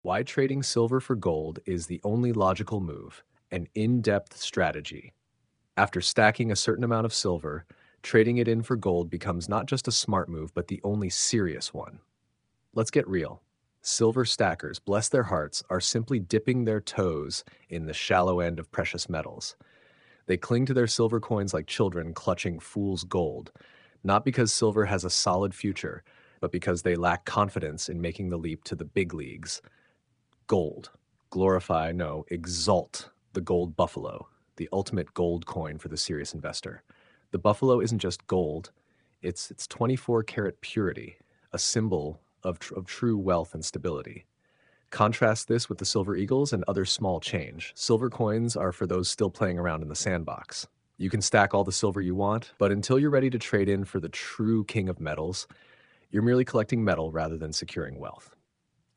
Why trading silver for gold is the only logical move, an in-depth strategy. After stacking a certain amount of silver, trading it in for gold becomes not just a smart move, but the only serious one. Let's get real. Silver stackers, bless their hearts, are simply dipping their toes in the shallow end of precious metals. They cling to their silver coins like children clutching fool's gold, not because silver has a solid future, but because they lack confidence in making the leap to the big leagues. Gold. Glorify, no, exalt the gold buffalo, the ultimate gold coin for the serious investor. The buffalo isn't just gold, it's 24 karat purity, a symbol of true wealth and stability. Contrast this with the silver eagles and other small change. Silver coins are for those still playing around in the sandbox. You can stack all the silver you want, but until you're ready to trade in for the true king of metals, you're merely collecting metal rather than securing wealth.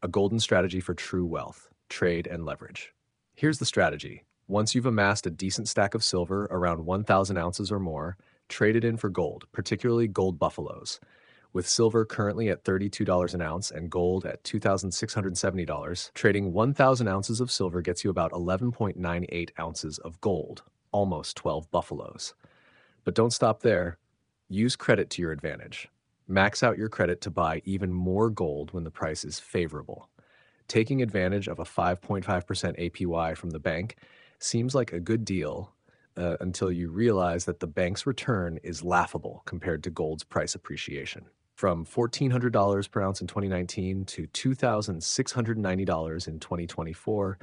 A golden strategy for true wealth, trade, and leverage. Here's the strategy. Once you've amassed a decent stack of silver, around 1,000 ounces or more, trade it in for gold, particularly gold buffaloes. With silver currently at $32 an ounce and gold at $2,670, trading 1,000 ounces of silver gets you about 11.98 ounces of gold, almost 12 buffaloes. But don't stop there. Use credit to your advantage. Max out your credit to buy even more gold when the price is favorable. Taking advantage of a 5.5% APY from the bank seems like a good deal until you realize that the bank's return is laughable compared to gold's price appreciation. From $1,400 per ounce in 2019 to $2,690 in 2024,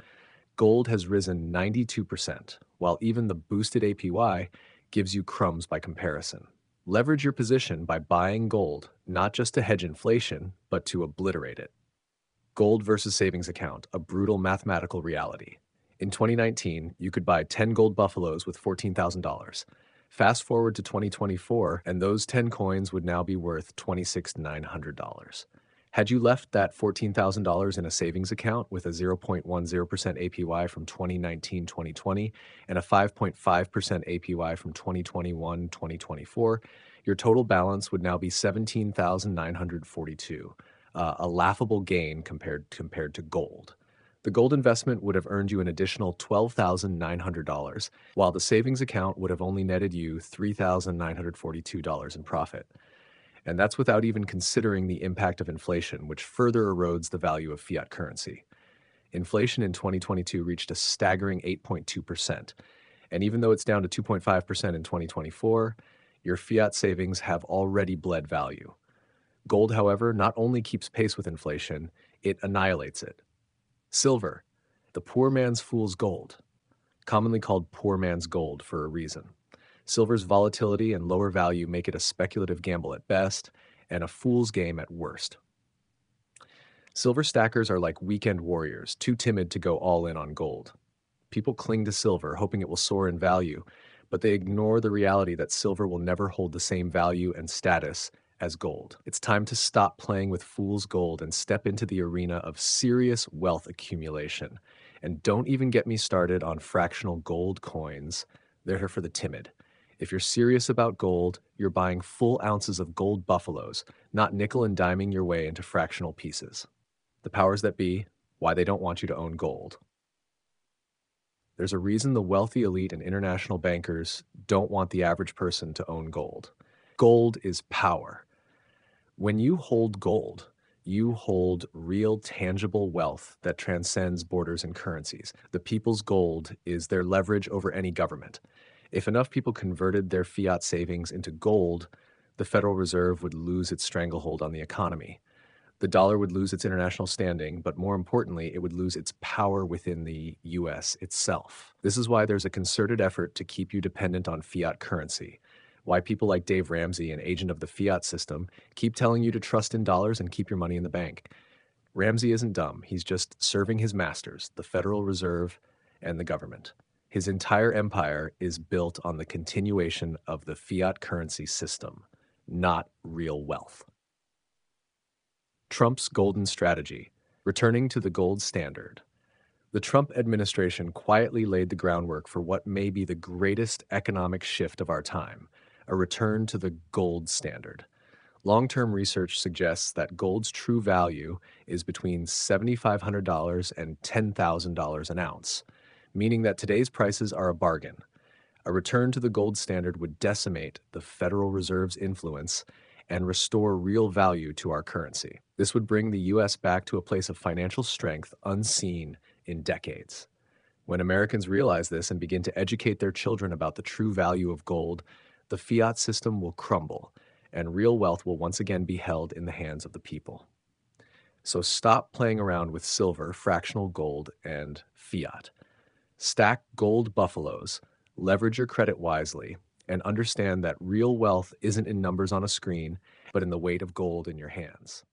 gold has risen 92%, while even the boosted APY gives you crumbs by comparison. Leverage your position by buying gold, not just to hedge inflation, but to obliterate it. Gold versus savings account, a brutal mathematical reality. In 2019, you could buy 10 gold buffaloes with $14,000. Fast forward to 2024, and those 10 coins would now be worth $26,900. Had you left that $14,000 in a savings account with a 0.10% APY from 2019-2020 and a 5.5% APY from 2021-2024, your total balance would now be $17,942, a laughable gain compared to gold. The gold investment would have earned you an additional $12,900, while the savings account would have only netted you $3,942 in profit. And that's without even considering the impact of inflation, which further erodes the value of fiat currency. Inflation in 2022 reached a staggering 8.2%, and even though it's down to 2.5% in 2024, your fiat savings have already bled value. Gold, however, not only keeps pace with inflation, it annihilates it. Silver, the poor man's fool's gold, commonly called poor man's gold for a reason. Silver's volatility and lower value make it a speculative gamble at best and a fool's game at worst. Silver stackers are like weekend warriors, too timid to go all in on gold. People cling to silver, hoping it will soar in value, but they ignore the reality that silver will never hold the same value and status as gold. It's time to stop playing with fool's gold and step into the arena of serious wealth accumulation. And don't even get me started on fractional gold coins. They're for the timid. If you're serious about gold, you're buying full ounces of gold buffaloes, not nickel and diming your way into fractional pieces. The powers that be, why they don't want you to own gold. There's a reason the wealthy elite and international bankers don't want the average person to own gold. Gold is power. When you hold gold, you hold real tangible wealth that transcends borders and currencies. The people's gold is their leverage over any government. If enough people converted their fiat savings into gold, the Federal Reserve would lose its stranglehold on the economy. The dollar would lose its international standing, but more importantly, it would lose its power within the US itself. This is why there's a concerted effort to keep you dependent on fiat currency. Why people like Dave Ramsey, an agent of the fiat system, keep telling you to trust in dollars and keep your money in the bank. Ramsey isn't dumb. He's just serving his masters, the Federal Reserve and the government. His entire empire is built on the continuation of the fiat currency system, not real wealth. Trump's golden strategy, returning to the gold standard. The Trump administration quietly laid the groundwork for what may be the greatest economic shift of our time, a return to the gold standard. Long-term research suggests that gold's true value is between $7,500 and $10,000 an ounce, meaning that today's prices are a bargain. A return to the gold standard would decimate the Federal Reserve's influence and restore real value to our currency. This would bring the U.S. back to a place of financial strength unseen in decades. When Americans realize this and begin to educate their children about the true value of gold, the fiat system will crumble, and real wealth will once again be held in the hands of the people. So stop playing around with silver, fractional gold, and fiat. Stack gold buffaloes, leverage your credit wisely, and understand that real wealth isn't in numbers on a screen, but in the weight of gold in your hands.